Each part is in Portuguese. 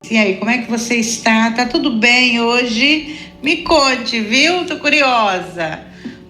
E aí, como é que você está? Tá tudo bem hoje? Me conte, viu? Tô curiosa.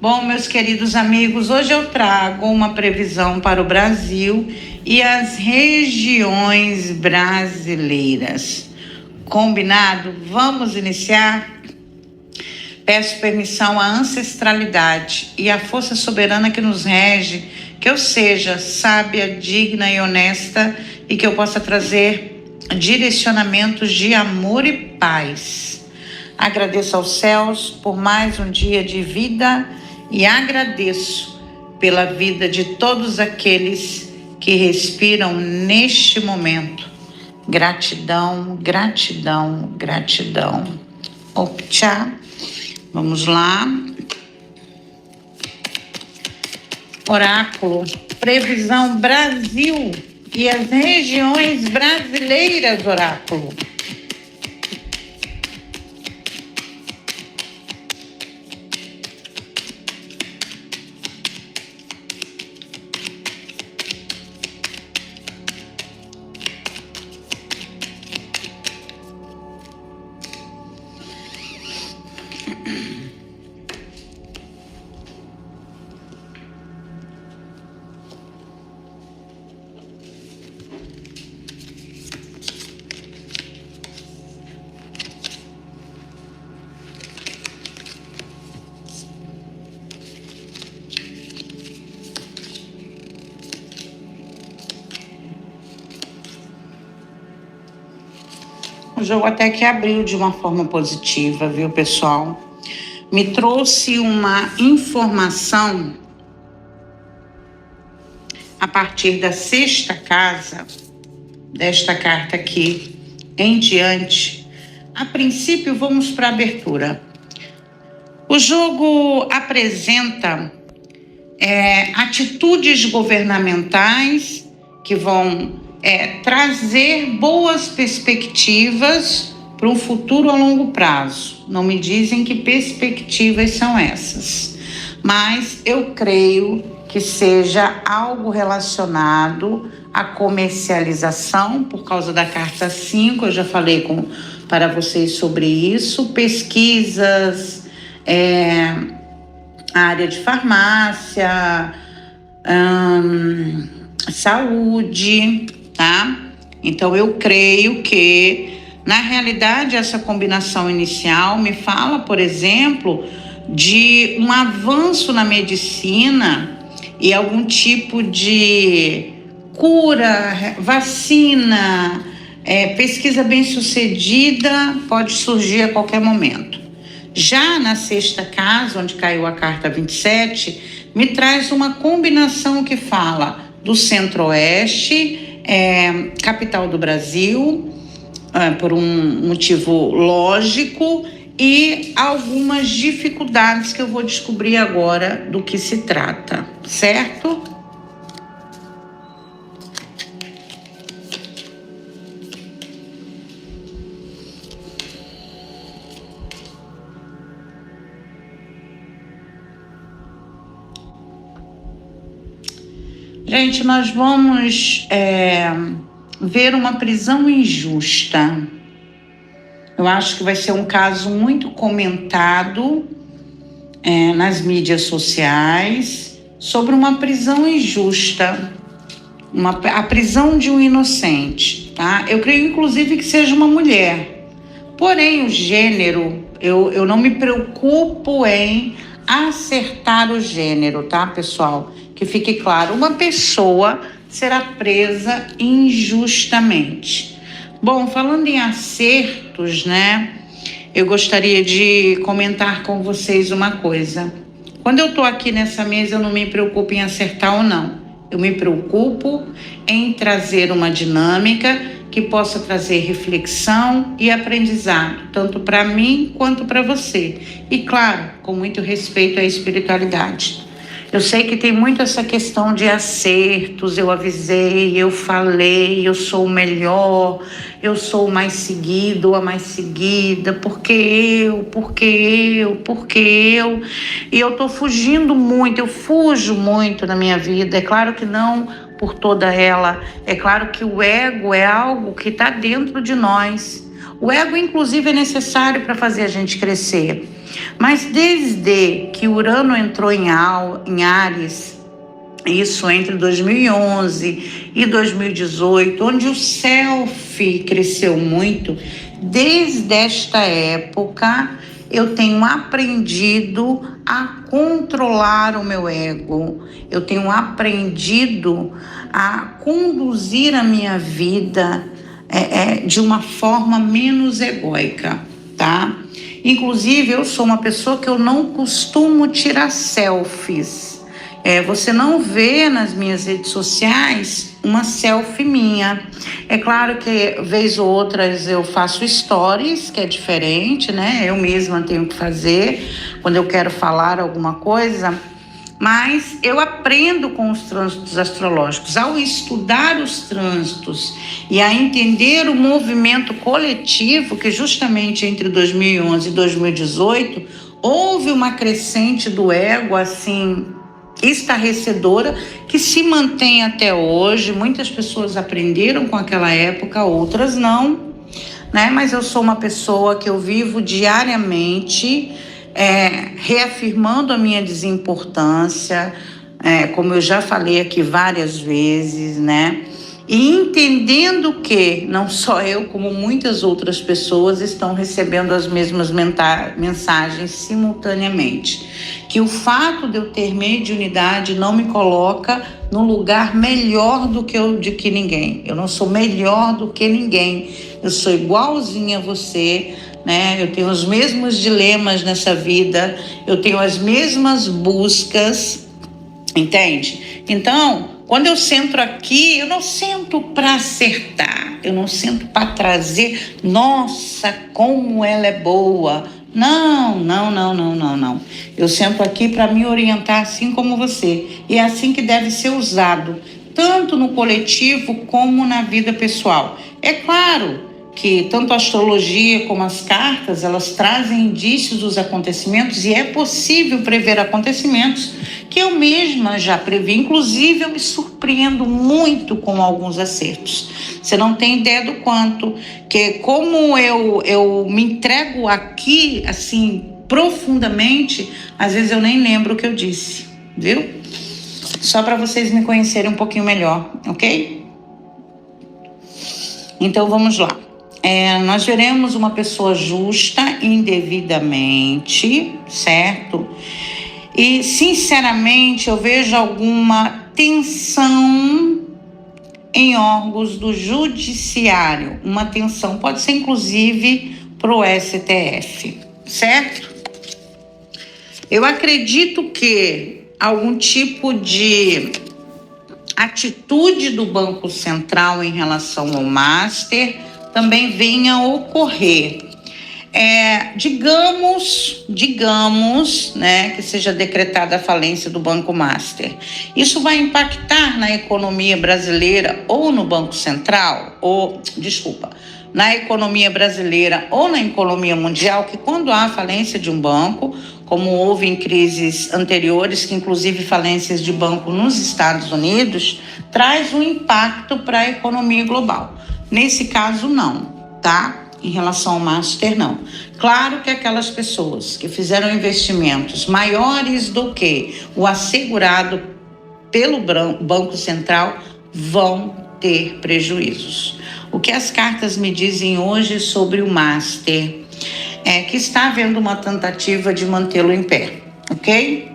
Bom, meus queridos amigos, hoje eu trago uma previsão para o Brasil e as regiões brasileiras. Combinado? Vamos iniciar? Peço permissão à ancestralidade e à força soberana que nos rege, que eu seja sábia, digna e honesta e que eu possa trazer direcionamentos de amor e paz. Agradeço aos céus por mais um dia de vida e agradeço pela vida de todos aqueles que respiram neste momento. Gratidão, gratidão, gratidão. Optcha. Vamos lá. Oráculo, previsão Brasil e as regiões brasileiras, oráculo. O jogo até que abriu de uma forma positiva, viu, pessoal? Me trouxe uma informação a partir da sexta casa, desta carta aqui em diante. A princípio, vamos para a abertura. O jogo apresenta atitudes governamentais que vão trazer boas perspectivas para um futuro a longo prazo. Não me dizem que perspectivas são essas, mas eu creio que seja algo relacionado à comercialização, por causa da carta 5, eu já falei para vocês sobre isso, pesquisas, área de farmácia, saúde, tá? Então eu creio que, na realidade, essa combinação inicial me fala, por exemplo, de um avanço na medicina e algum tipo de cura, vacina, pesquisa bem-sucedida pode surgir a qualquer momento. Já na sexta casa, onde caiu a carta 27, me traz uma combinação que fala do Centro-Oeste, capital do Brasil, por um motivo lógico, e algumas dificuldades que eu vou descobrir agora do que se trata, certo? Gente, nós vamos ver uma prisão injusta. Eu acho que vai ser um caso muito comentado nas mídias sociais sobre uma prisão injusta, a prisão de um inocente, tá? Eu creio, inclusive, que seja uma mulher. Porém, o gênero, eu não me preocupo em acertar o gênero, tá, pessoal? Que fique claro, uma pessoa será presa injustamente. Bom, falando em acertos, né? Eu gostaria de comentar com vocês uma coisa. Quando eu tô aqui nessa mesa, eu não me preocupo em acertar ou não. Eu me preocupo em trazer uma dinâmica que possa trazer reflexão e aprendizado, tanto para mim quanto para você. E claro, com muito respeito à espiritualidade. Eu sei que tem muito essa questão de acertos, eu avisei, eu falei, eu sou o melhor, eu sou o mais seguido ou a mais seguida, porque eu. E eu tô fugindo muito, eu fujo muito na minha vida. É claro que não por toda ela, é claro que o ego é algo que está dentro de nós. O ego, inclusive, é necessário para fazer a gente crescer. Mas desde que Urano entrou em Áries, isso entre 2011 e 2018, onde o self cresceu muito, desde esta época eu tenho aprendido a controlar o meu ego, eu tenho aprendido a conduzir a minha vida de uma forma menos egóica, tá? Inclusive, eu sou uma pessoa que eu não costumo tirar selfies. Você não vê nas minhas redes sociais uma selfie minha. É claro que, vez ou outras, eu faço stories, que é diferente, né? Eu mesma tenho que fazer quando eu quero falar alguma coisa. Mas eu aprendo com os trânsitos astrológicos. Ao estudar os trânsitos e a entender o movimento coletivo, que justamente entre 2011 e 2018, houve uma crescente do ego, assim, estarrecedora, que se mantém até hoje. Muitas pessoas aprenderam com aquela época, outras não, né? Mas eu sou uma pessoa que eu vivo diariamente reafirmando a minha desimportância, como eu já falei aqui várias vezes, né? E entendendo que não só eu, como muitas outras pessoas estão recebendo as mesmas mensagens simultaneamente. Que o fato de eu ter mediunidade não me coloca num lugar melhor do que ninguém. Eu não sou melhor do que ninguém. Eu sou igualzinha a você, né? Eu tenho os mesmos dilemas nessa vida, eu tenho as mesmas buscas, entende? Então, quando eu sento aqui, eu não sento para acertar, eu não sento para trazer, nossa, como ela é boa. Não. Eu sento aqui para me orientar assim como você. E é assim que deve ser usado, tanto no coletivo como na vida pessoal. É claro que tanto a astrologia como as cartas, elas trazem indícios dos acontecimentos e é possível prever acontecimentos que eu mesma já previ. Inclusive, eu me surpreendo muito com alguns acertos. Você não tem ideia do quanto, que como eu me entrego aqui, assim, profundamente, às vezes eu nem lembro o que eu disse, viu? Só para vocês me conhecerem um pouquinho melhor, ok? Então, vamos lá. Nós veremos uma pessoa justa indevidamente, certo? E, sinceramente, eu vejo alguma tensão em órgãos do judiciário. Uma tensão, pode ser inclusive para o STF, certo? Eu acredito que algum tipo de atitude do Banco Central em relação ao Master também venha a ocorrer. Digamos, né, que seja decretada a falência do Banco Master. Isso vai impactar na economia brasileira ou no Banco Central, na economia brasileira ou na economia mundial, que quando há falência de um banco, como houve em crises anteriores, que inclusive falências de banco nos Estados Unidos, traz um impacto para a economia global. Nesse caso, não, tá? Em relação ao Master, não. Claro que aquelas pessoas que fizeram investimentos maiores do que o assegurado pelo Banco Central vão ter prejuízos. O que as cartas me dizem hoje sobre o Master é que está havendo uma tentativa de mantê-lo em pé, ok?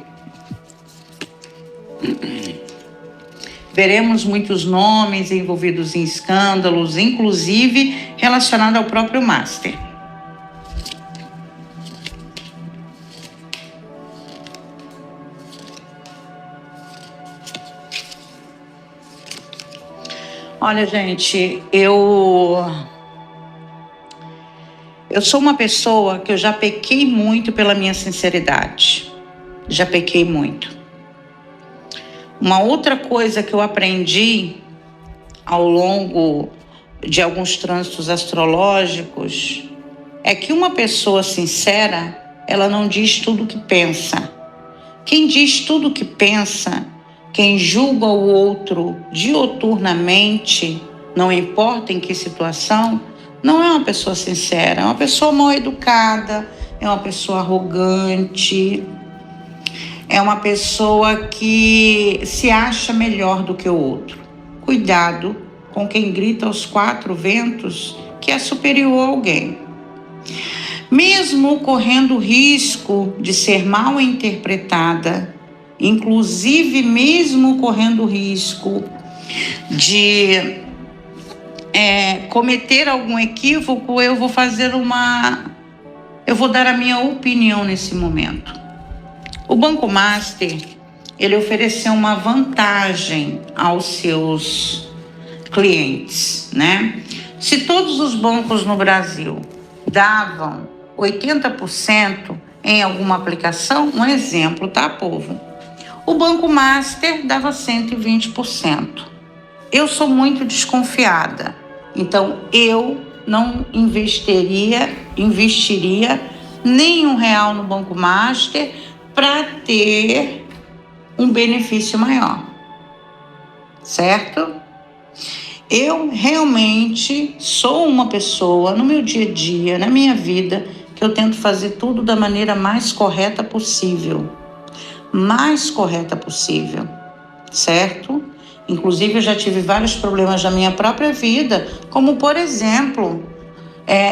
Veremos muitos nomes envolvidos em escândalos, inclusive relacionado ao próprio Master. Olha, gente, eu sou uma pessoa que eu já pequei muito pela minha sinceridade. Já pequei muito. Uma outra coisa que eu aprendi ao longo de alguns trânsitos astrológicos é que uma pessoa sincera, ela não diz tudo o que pensa. Quem diz tudo o que pensa, quem julga o outro dioturnamente, não importa em que situação, não é uma pessoa sincera, é uma pessoa mal educada, é uma pessoa arrogante, é uma pessoa que se acha melhor do que o outro. Cuidado com quem grita aos quatro ventos que é superior a alguém. Mesmo correndo o risco de ser mal interpretada, inclusive mesmo correndo o risco de cometer algum equívoco, eu vou dar a minha opinião nesse momento. O Banco Master, ele ofereceu uma vantagem aos seus clientes, né? Se todos os bancos no Brasil davam 80% em alguma aplicação, um exemplo, tá, povo? O Banco Master dava 120%. Eu sou muito desconfiada, então eu não investiria nem R$1 no Banco Master para ter um benefício maior, certo? Eu realmente sou uma pessoa, no meu dia a dia, na minha vida, que eu tento fazer tudo da maneira mais correta possível. Certo? Inclusive, eu já tive vários problemas na minha própria vida, como, por exemplo,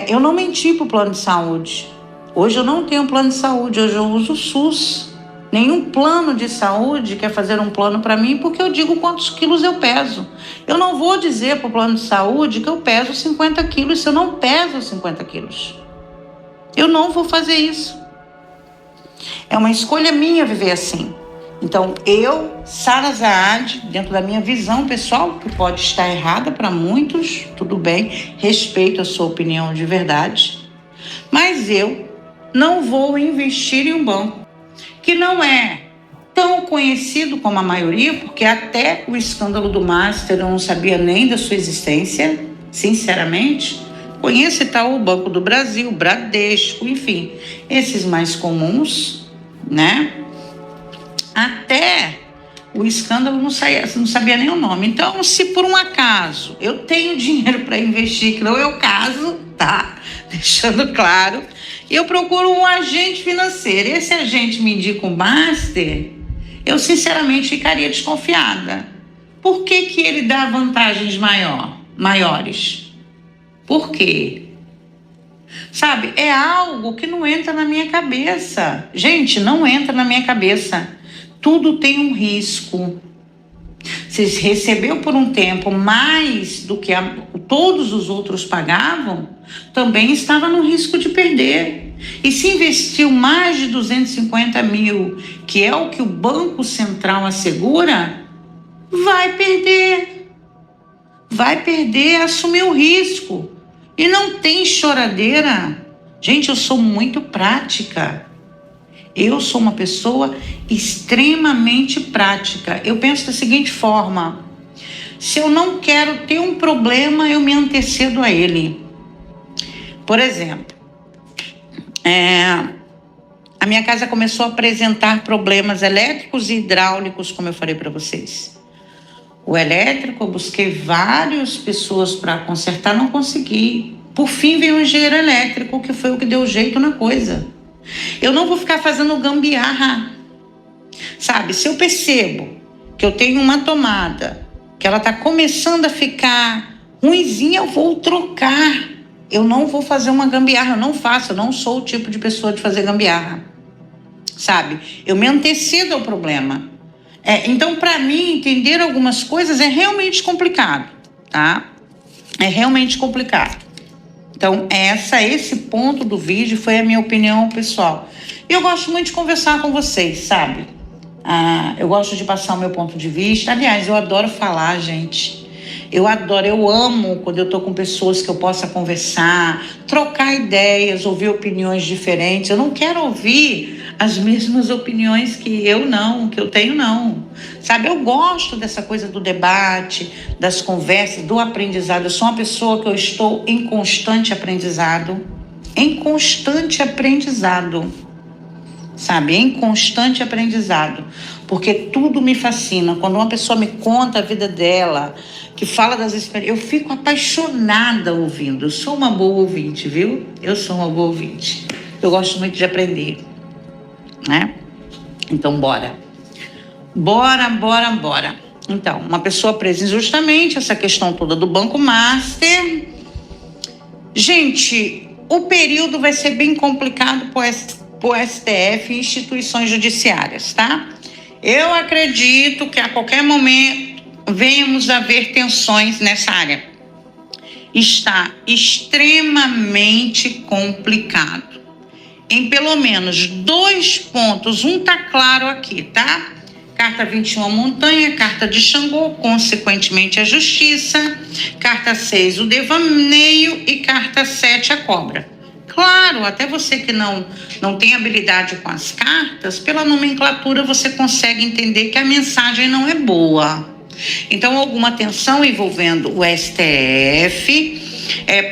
eu não menti para o plano de saúde. Hoje eu não tenho plano de saúde, hoje eu uso o SUS. Nenhum plano de saúde quer fazer um plano para mim porque eu digo quantos quilos eu peso. Eu não vou dizer para o plano de saúde que eu peso 50 quilos se eu não peso 50 quilos. Eu não vou fazer isso. É uma escolha minha viver assim. Então, eu, Sara Saad, dentro da minha visão pessoal, que pode estar errada para muitos, tudo bem, respeito a sua opinião de verdade, mas eu não vou investir em um banco que não é tão conhecido como a maioria, porque até o escândalo do Master eu não sabia nem da sua existência, sinceramente. Conheço o Banco do Brasil, Bradesco, enfim, esses mais comuns, né? Até o escândalo não sabia nem o nome. Então, se por um acaso eu tenho dinheiro para investir, que não é o caso, tá? Deixando claro, eu procuro um agente financeiro. Esse agente me indica um Master, eu sinceramente ficaria desconfiada. Por que ele dá vantagens maiores? Por quê? Sabe, é algo que não entra na minha cabeça. Gente, não entra na minha cabeça. Tudo tem um risco. Se recebeu por um tempo mais do que todos os outros pagavam, também estava no risco de perder. E se investiu mais de 250 mil, que é o que o Banco Central assegura, vai perder. Vai perder, assumir o risco. E não tem choradeira. Gente, eu sou muito prática. Eu sou uma pessoa extremamente prática. Eu penso da seguinte forma: se eu não quero ter um problema, eu me antecedo a ele. Por exemplo, a minha casa começou a apresentar problemas elétricos e hidráulicos, como eu falei para vocês. O elétrico, eu busquei várias pessoas para consertar, não consegui. Por fim, veio um engenheiro elétrico, que foi o que deu jeito na coisa. Eu não vou ficar fazendo gambiarra. Sabe, se eu percebo que eu tenho uma tomada, que ela está começando a ficar ruinzinha, eu vou trocar. Eu não vou fazer uma gambiarra, eu não sou o tipo de pessoa de fazer gambiarra. Sabe, eu me antecedo ao problema. Então, para mim, entender algumas coisas é realmente complicado, tá? É realmente complicado. Então, esse ponto do vídeo foi a minha opinião pessoal. E eu gosto muito de conversar com vocês, sabe? Eu gosto de passar o meu ponto de vista. Aliás, eu adoro falar, gente. Eu amo quando eu estou com pessoas que eu possa conversar, trocar ideias, ouvir opiniões diferentes. Eu não quero ouvir as mesmas opiniões que eu tenho, não. Sabe, eu gosto dessa coisa do debate, das conversas, do aprendizado. Eu sou uma pessoa que eu estou em constante aprendizado. Sabe, em constante aprendizado. porque tudo me fascina. Quando uma pessoa me conta a vida dela, que fala das experiências, eu fico apaixonada ouvindo. Eu sou uma boa ouvinte, viu? Eu sou uma boa ouvinte. Eu gosto muito de aprender, né? Então, bora. Bora. Então, uma pessoa presa injustamente, essa questão toda do Banco Master. Gente, o período vai ser bem complicado para o STF e instituições judiciárias, tá? Eu acredito que a qualquer momento venhamos a ver tensões nessa área. Está extremamente complicado. Em pelo menos 2 pontos, um tá claro aqui, tá? Carta 21, a montanha, carta de Xangô, consequentemente a justiça, carta 6, o devaneio e carta 7, a cobra. Claro, até você que não tem habilidade com as cartas, pela nomenclatura você consegue entender que a mensagem não é boa. Então, alguma tensão envolvendo o STF,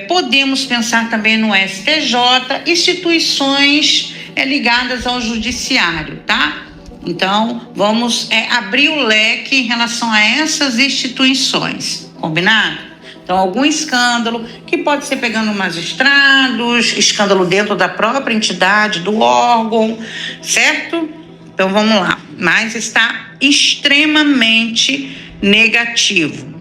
podemos pensar também no STJ, instituições ligadas ao judiciário, tá? Então, vamos abrir o leque em relação a essas instituições, combinado? Então, algum escândalo que pode ser pegando magistrados, escândalo dentro da própria entidade, do órgão, certo? Então, vamos lá. Mas está extremamente negativo.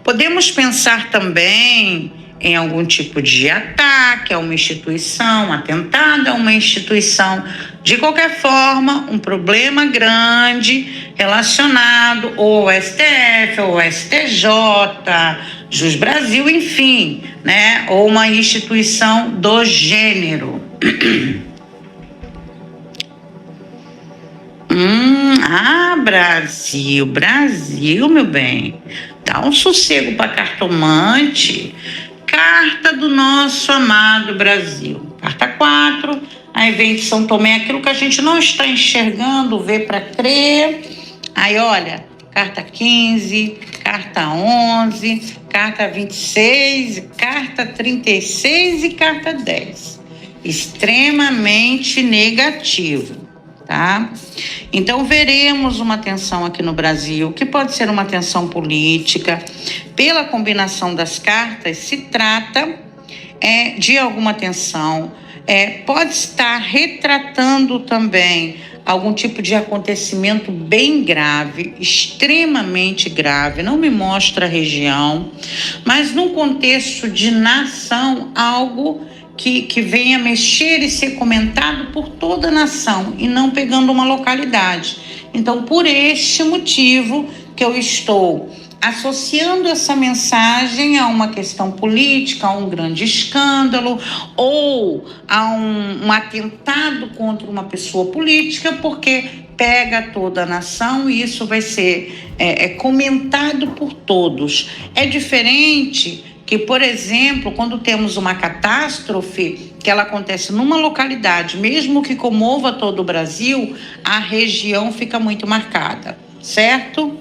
Podemos pensar também em algum tipo de ataque a uma instituição, atentado a uma instituição. De qualquer forma, um problema grande relacionado ou ao STF, ou ao STJ, Jus Brasil, enfim, né? Ou uma instituição do gênero. Brasil, meu bem. Dá um sossego para cartomante. Carta do nosso amado Brasil. Carta 4, aí vem de São Tomé, aquilo que a gente não está enxergando, vê para crer. Aí, olha, carta 15, carta 11, carta 26, carta 36 e carta 10. Extremamente negativo, tá? Então, veremos uma tensão aqui no Brasil, que pode ser uma tensão política. Pela combinação das cartas, se trata de alguma tensão. Pode estar retratando também algum tipo de acontecimento bem grave, extremamente grave, não me mostra a região, mas num contexto de nação, algo que venha mexer e ser comentado por toda a nação e não pegando uma localidade. Então, por este motivo que eu estou associando essa mensagem a uma questão política, a um grande escândalo ou a um atentado contra uma pessoa política, porque pega toda a nação e isso vai ser comentado por todos. É diferente que, por exemplo, quando temos uma catástrofe que ela acontece numa localidade, mesmo que comova todo o Brasil, a região fica muito marcada, certo?